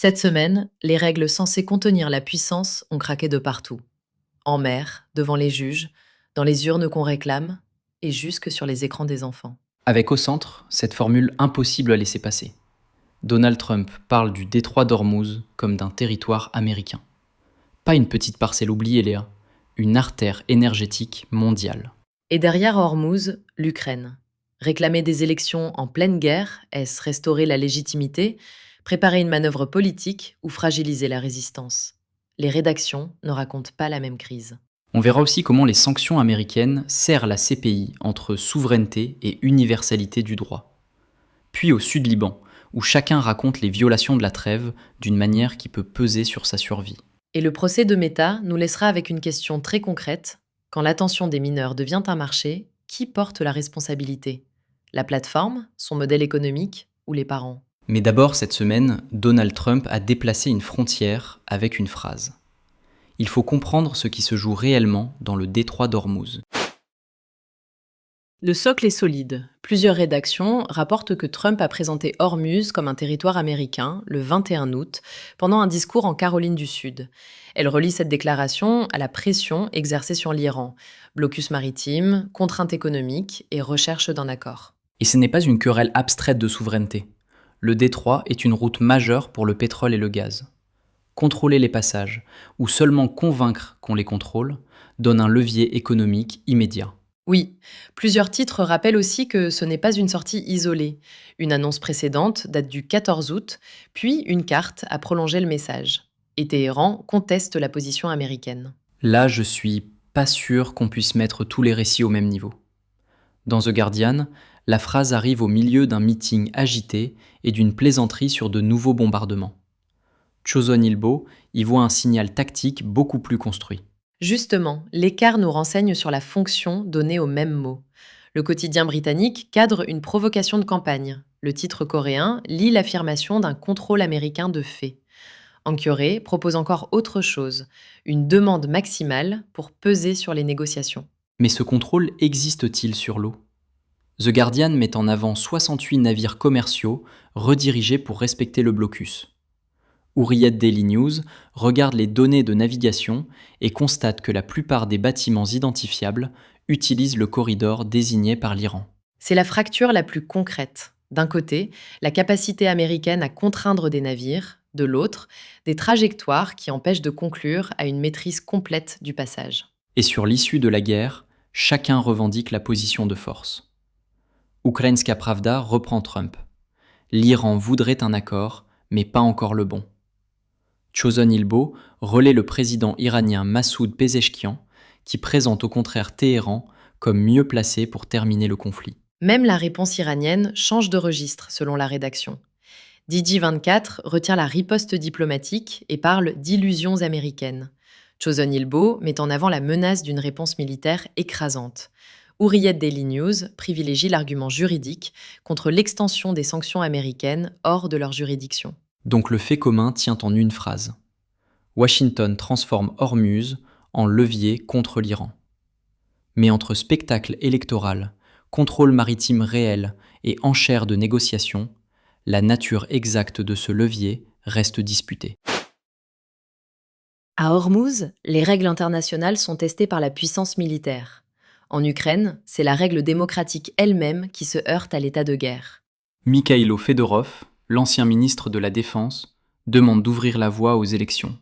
Cette semaine, les règles censées contenir la puissance ont craqué de partout. En mer, devant les juges, dans les urnes qu'on réclame, et jusque sur les écrans des enfants. Avec au centre cette formule impossible à laisser passer. Donald Trump parle du détroit d'Ormuz comme d'un territoire américain. Pas une petite parcelle oubliée, Léa, une artère énergétique mondiale. Et derrière Hormuz, l'Ukraine. Réclamer des élections en pleine guerre, est-ce restaurer la légitimité, préparer une manœuvre politique ou fragiliser la résistance? Les rédactions ne racontent pas la même crise. On verra aussi comment les sanctions américaines serrent la CPI entre souveraineté et universalité du droit. Puis au Sud-Liban, où chacun raconte les violations de la trêve d'une manière qui peut peser sur sa survie. Et le procès de Meta nous laissera avec une question très concrète. Quand l'attention des mineurs devient un marché, qui porte la responsabilité? La plateforme, son modèle économique ou les parents? Mais d'abord, cette semaine, Donald Trump a déplacé une frontière avec une phrase. Il faut comprendre ce qui se joue réellement dans le détroit d'Ormuz. Le socle est solide. Plusieurs rédactions rapportent que Trump a présenté Hormuz comme un territoire américain le 21 août, pendant un discours en Caroline du Sud. Elle relie cette déclaration à la pression exercée sur l'Iran, blocus maritime, contraintes économiques et recherche d'un accord. Et ce n'est pas une querelle abstraite de souveraineté. Le détroit est une route majeure pour le pétrole et le gaz. Contrôler les passages, ou seulement convaincre qu'on les contrôle, donne un levier économique immédiat. Oui, plusieurs titres rappellent aussi que ce n'est pas une sortie isolée. Une annonce précédente date du 14 août, puis une carte a prolongé le message. Et Téhéran conteste la position américaine. Là, je suis pas sûr qu'on puisse mettre tous les récits au même niveau. Dans The Guardian, la phrase arrive au milieu d'un meeting agité et d'une plaisanterie sur de nouveaux bombardements. Choson Ilbo y voit un signal tactique beaucoup plus construit. Justement, l'écart nous renseigne sur la fonction donnée au même mot. Le quotidien britannique cadre une provocation de campagne. Le titre coréen lit l'affirmation d'un contrôle américain de fait. Ankyore propose encore autre chose, une demande maximale pour peser sur les négociations. Mais ce contrôle existe-t-il sur l'eau ? The Guardian met en avant 68 navires commerciaux redirigés pour respecter le blocus. Ourriette Daily News regarde les données de navigation et constate que la plupart des bâtiments identifiables utilisent le corridor désigné par l'Iran. C'est la fracture la plus concrète. D'un côté, la capacité américaine à contraindre des navires, de l'autre, des trajectoires qui empêchent de conclure à une maîtrise complète du passage. Et sur l'issue de la guerre, chacun revendique la position de force. Ukrainska Pravda reprend Trump. L'Iran voudrait un accord, mais pas encore le bon. Choson Ilbo relaie le président iranien Massoud Pezeshkian, qui présente au contraire Téhéran comme mieux placé pour terminer le conflit. Même la réponse iranienne change de registre selon la rédaction. Digi24 retient la riposte diplomatique et parle d'illusions américaines. Choson Ilbo met en avant la menace d'une réponse militaire écrasante. Ourriette Daily News privilégie l'argument juridique contre l'extension des sanctions américaines hors de leur juridiction. Donc le fait commun tient en une phrase. Washington transforme Hormuz en levier contre l'Iran. Mais entre spectacle électoral, contrôle maritime réel et enchère de négociations, la nature exacte de ce levier reste disputée. À Hormuz, les règles internationales sont testées par la puissance militaire. En Ukraine, c'est la règle démocratique elle-même qui se heurte à l'état de guerre. Mikhailo Fedorov, l'ancien ministre de la Défense, demande d'ouvrir la voie aux élections.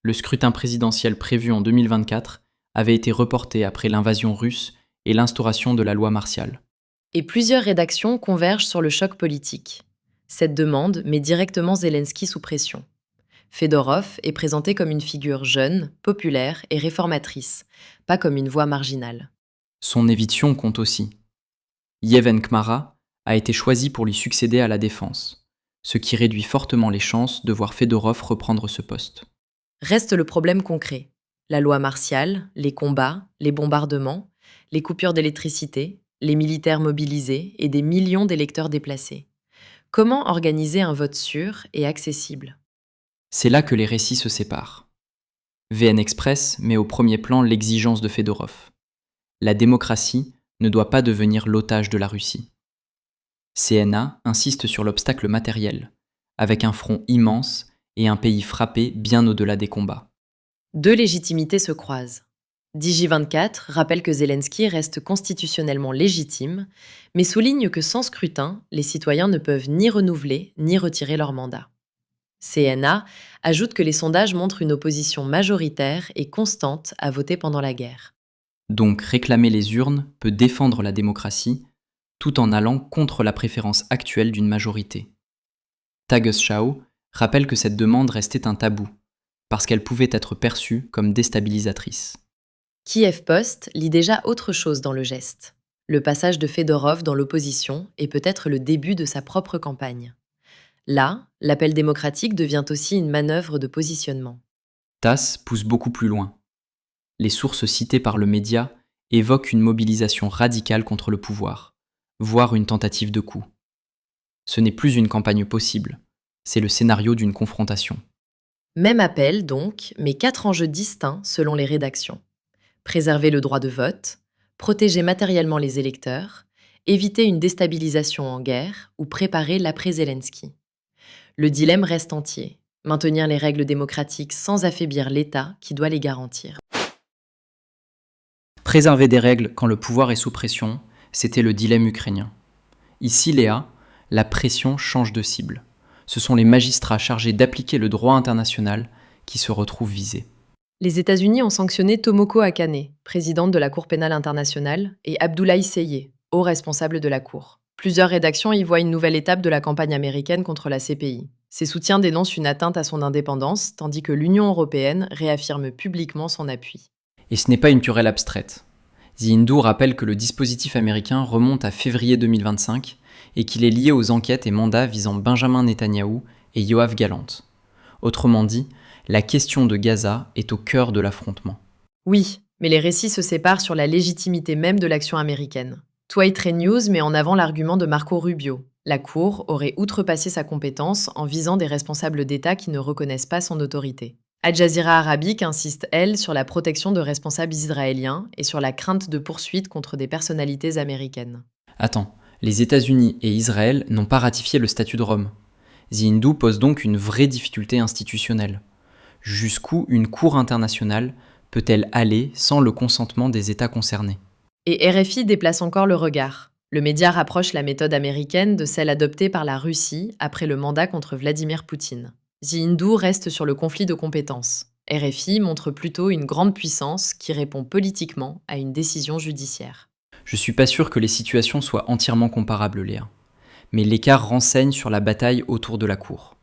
Le scrutin présidentiel prévu en 2024 avait été reporté après l'invasion russe et l'instauration de la loi martiale. Et plusieurs rédactions convergent sur le choc politique. Cette demande met directement Zelensky sous pression. Fedorov est présenté comme une figure jeune, populaire et réformatrice, pas comme une voix marginale. Son éviction compte aussi. Yevhen Kmara a été choisi pour lui succéder à la défense, ce qui réduit fortement les chances de voir Fedorov reprendre ce poste. Reste le problème concret. La loi martiale, les combats, les bombardements, les coupures d'électricité, les militaires mobilisés et des millions d'électeurs déplacés. Comment organiser un vote sûr et accessible ? C'est là que les récits se séparent. VN Express met au premier plan l'exigence de Fedorov. La démocratie ne doit pas devenir l'otage de la Russie. CNA insiste sur l'obstacle matériel, avec un front immense et un pays frappé bien au-delà des combats. Deux légitimités se croisent. Digi24 rappelle que Zelensky reste constitutionnellement légitime, mais souligne que sans scrutin, les citoyens ne peuvent ni renouveler ni retirer leur mandat. CNA ajoute que les sondages montrent une opposition majoritaire et constante à voter pendant la guerre. Donc réclamer les urnes peut défendre la démocratie tout en allant contre la préférence actuelle d'une majorité. Tagesschau rappelle que cette demande restait un tabou, parce qu'elle pouvait être perçue comme déstabilisatrice. Kiev Post lit déjà autre chose dans le geste. Le passage de Fedorov dans l'opposition est peut-être le début de sa propre campagne. Là, l'appel démocratique devient aussi une manœuvre de positionnement. TASS pousse beaucoup plus loin. Les sources citées par le média évoquent une mobilisation radicale contre le pouvoir, voire une tentative de coup. Ce n'est plus une campagne possible, c'est le scénario d'une confrontation. Même appel donc, mais 4 enjeux distincts selon les rédactions. Préserver le droit de vote, protéger matériellement les électeurs, éviter une déstabilisation en guerre ou préparer l'après-Zelensky. Le dilemme reste entier, maintenir les règles démocratiques sans affaiblir l'État qui doit les garantir. Préserver des règles quand le pouvoir est sous pression, c'était le dilemme ukrainien. Ici, Léa, la pression change de cible. Ce sont les magistrats chargés d'appliquer le droit international qui se retrouvent visés. Les États-Unis ont sanctionné Tomoko Akane, présidente de la Cour pénale internationale, et Abdoulaye Seye, haut responsable de la Cour. Plusieurs rédactions y voient une nouvelle étape de la campagne américaine contre la CPI. Ses soutiens dénoncent une atteinte à son indépendance, tandis que l'Union européenne réaffirme publiquement son appui. Et ce n'est pas une querelle abstraite. The Hindu rappelle que le dispositif américain remonte à février 2025 et qu'il est lié aux enquêtes et mandats visant Benjamin Netanyahou et Yoav Gallant. Autrement dit, la question de Gaza est au cœur de l'affrontement. Oui, mais les récits se séparent sur la légitimité même de l'action américaine. Toy Trade News met en avant l'argument de Marco Rubio. La Cour aurait outrepassé sa compétence en visant des responsables d'État qui ne reconnaissent pas son autorité. Al Jazeera Arabique insiste, elle, sur la protection de responsables israéliens et sur la crainte de poursuites contre des personnalités américaines. Attends, les États-Unis et Israël n'ont pas ratifié le statut de Rome. The Hindu pose donc une vraie difficulté institutionnelle. Jusqu'où une cour internationale peut-elle aller sans le consentement des États concernés ? Et RFI déplace encore le regard. Le média rapproche la méthode américaine de celle adoptée par la Russie après le mandat contre Vladimir Poutine. The Hindu reste sur le conflit de compétences. RFI montre plutôt une grande puissance qui répond politiquement à une décision judiciaire. Je suis pas sûr que les situations soient entièrement comparables, Léa. Mais l'écart renseigne sur la bataille autour de la cour.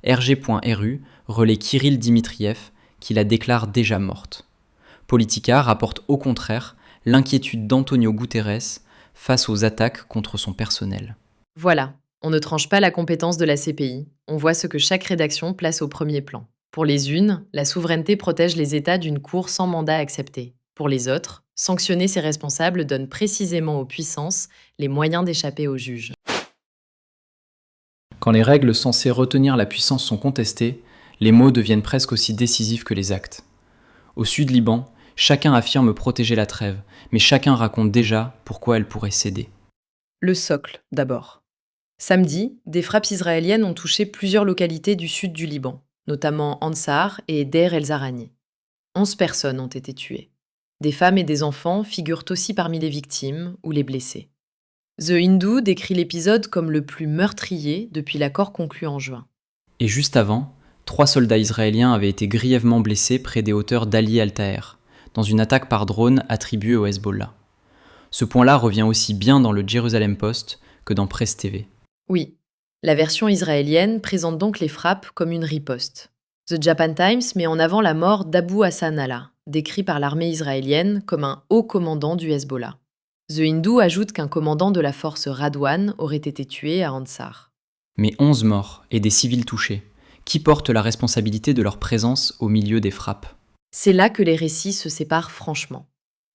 RG.ru relaie Kirill Dmitriev qui la déclare déjà morte. Politica rapporte au contraire l'inquiétude d'Antonio Guterres face aux attaques contre son personnel. Voilà, on ne tranche pas la compétence de la CPI, on voit ce que chaque rédaction place au premier plan. Pour les unes, la souveraineté protège les États d'une cour sans mandat accepté. Pour les autres, sanctionner ses responsables donne précisément aux puissances les moyens d'échapper aux juges. Quand les règles censées retenir la puissance sont contestées, les mots deviennent presque aussi décisifs que les actes. Au Sud-Liban, chacun affirme protéger la trêve, mais chacun raconte déjà pourquoi elle pourrait céder. Le socle, d'abord. Samedi, des frappes israéliennes ont touché plusieurs localités du sud du Liban, notamment Ansar et Deir el-Zarani. 11 personnes ont été tuées. Des femmes et des enfants figurent aussi parmi les victimes ou les blessés. The Hindu décrit l'épisode comme le plus meurtrier depuis l'accord conclu en juin. Et juste avant, 3 soldats israéliens avaient été grièvement blessés près des hauteurs d'Ali al-Taher, dans une attaque par drone attribuée au Hezbollah. Ce point-là revient aussi bien dans le Jerusalem Post que dans Presse TV. Oui, la version israélienne présente donc les frappes comme une riposte. The Japan Times met en avant la mort d'Abu Hassan Allah, décrit par l'armée israélienne comme un haut commandant du Hezbollah. The Hindu ajoute qu'un commandant de la force Radwan aurait été tué à Ansar. Mais 11 morts et des civils touchés. Qui porte la responsabilité de leur présence au milieu des frappes ? C'est là que les récits se séparent franchement.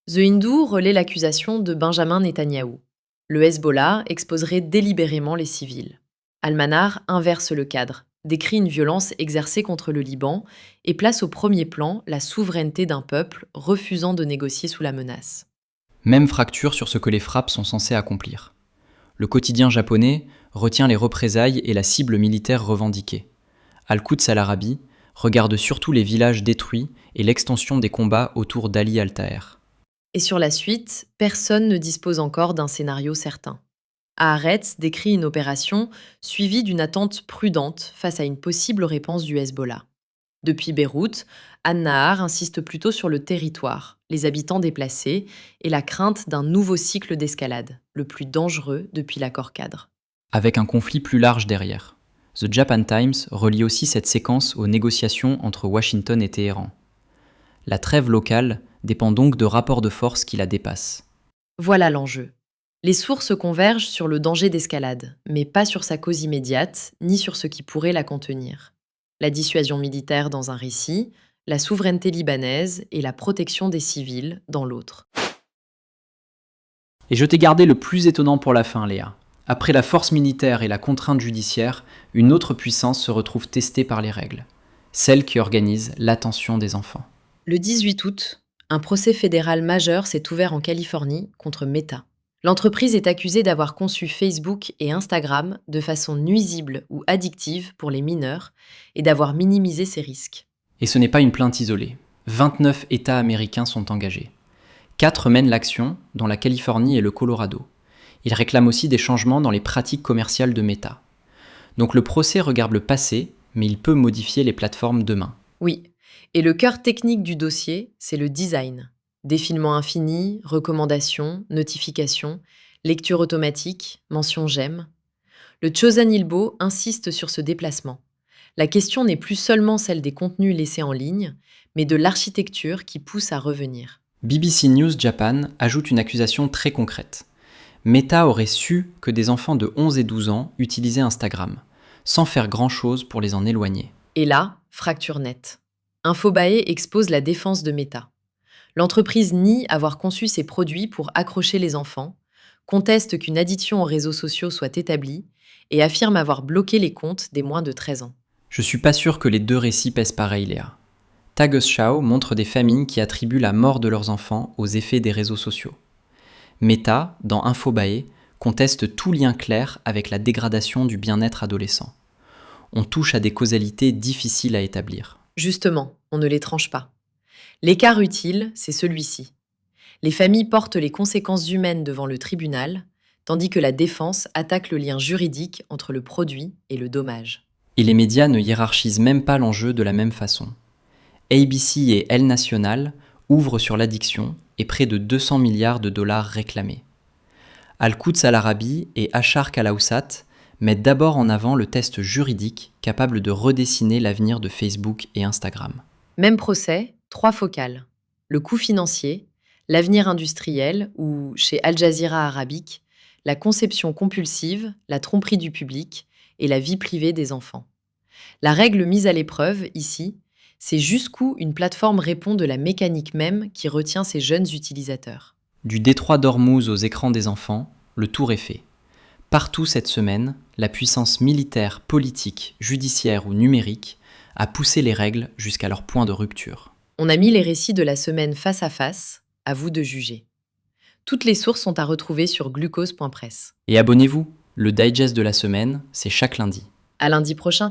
The Hindu relaie l'accusation de Benjamin Netanyahou. Le Hezbollah exposerait délibérément les civils. Al-Manar inverse le cadre, décrit une violence exercée contre le Liban et place au premier plan la souveraineté d'un peuple refusant de négocier sous la menace. Même fracture sur ce que les frappes sont censées accomplir. Le quotidien japonais retient les représailles et la cible militaire revendiquée. Al-Quds al-Arabi regarde surtout les villages détruits et l'extension des combats autour d'Ali al-Taher. Et sur la suite, personne ne dispose encore d'un scénario certain. Haaretz décrit une opération suivie d'une attente prudente face à une possible réponse du Hezbollah. Depuis Beyrouth, An-Nahar insiste plutôt sur le territoire, les habitants déplacés et la crainte d'un nouveau cycle d'escalade, le plus dangereux depuis l'accord-cadre. Avec un conflit plus large derrière. The Japan Times relie aussi cette séquence aux négociations entre Washington et Téhéran. La trêve locale dépend donc de rapports de force qui la dépassent. Voilà l'enjeu. Les sources convergent sur le danger d'escalade, mais pas sur sa cause immédiate, ni sur ce qui pourrait la contenir. La dissuasion militaire dans un récit, la souveraineté libanaise et la protection des civils dans l'autre. Et je t'ai gardé le plus étonnant pour la fin, Léa. Après la force militaire et la contrainte judiciaire, une autre puissance se retrouve testée par les règles. Celle qui organise l'attention des enfants. Le 18 août, un procès fédéral majeur s'est ouvert en Californie contre Meta. L'entreprise est accusée d'avoir conçu Facebook et Instagram de façon nuisible ou addictive pour les mineurs et d'avoir minimisé ces risques. Et ce n'est pas une plainte isolée. 29 États américains sont engagés. 4 mènent l'action, dont la Californie et le Colorado. Ils réclament aussi des changements dans les pratiques commerciales de Meta. Donc le procès regarde le passé, mais il peut modifier les plateformes demain. Oui, et le cœur technique du dossier, c'est le design. Défilement infini, recommandations, notifications, lecture automatique, mention j'aime. Le Chosen Ilbo insiste sur ce déplacement. La question n'est plus seulement celle des contenus laissés en ligne, mais de l'architecture qui pousse à revenir. BBC News Japan ajoute une accusation très concrète. Meta aurait su que des enfants de 11 et 12 ans utilisaient Instagram, sans faire grand-chose pour les en éloigner. Et là, fracture nette. Infobae expose la défense de Meta. L'entreprise nie avoir conçu ses produits pour accrocher les enfants, conteste qu'une addiction aux réseaux sociaux soit établie et affirme avoir bloqué les comptes des moins de 13 ans. Je suis pas sûr que les deux récits pèsent pareil, Léa. Tagesschau montre des familles qui attribuent la mort de leurs enfants aux effets des réseaux sociaux. Meta, dans Infobae, conteste tout lien clair avec la dégradation du bien-être adolescent. On touche à des causalités difficiles à établir. Justement, on ne les tranche pas. L'écart utile, c'est celui-ci. Les familles portent les conséquences humaines devant le tribunal, tandis que la défense attaque le lien juridique entre le produit et le dommage. Et les médias ne hiérarchisent même pas l'enjeu de la même façon. ABC et Elle National ouvrent sur l'addiction et près de 200 milliards de dollars réclamés. Al-Quds al-Arabi et Achar Kalaoussat mettent d'abord en avant le test juridique capable de redessiner l'avenir de Facebook et Instagram. Même procès, 3 focales. Le coût financier, l'avenir industriel ou, chez Al Jazeera Arabique, la conception compulsive, la tromperie du public et la vie privée des enfants. La règle mise à l'épreuve, ici, c'est jusqu'où une plateforme répond de la mécanique même qui retient ses jeunes utilisateurs. Du détroit d'Ormuz aux écrans des enfants, le tour est fait. Partout cette semaine, la puissance militaire, politique, judiciaire ou numérique a poussé les règles jusqu'à leur point de rupture. On a mis les récits de la semaine face à face, à vous de juger. Toutes les sources sont à retrouver sur glucose.press. Et abonnez-vous, le digest de la semaine, c'est chaque lundi. À lundi prochain.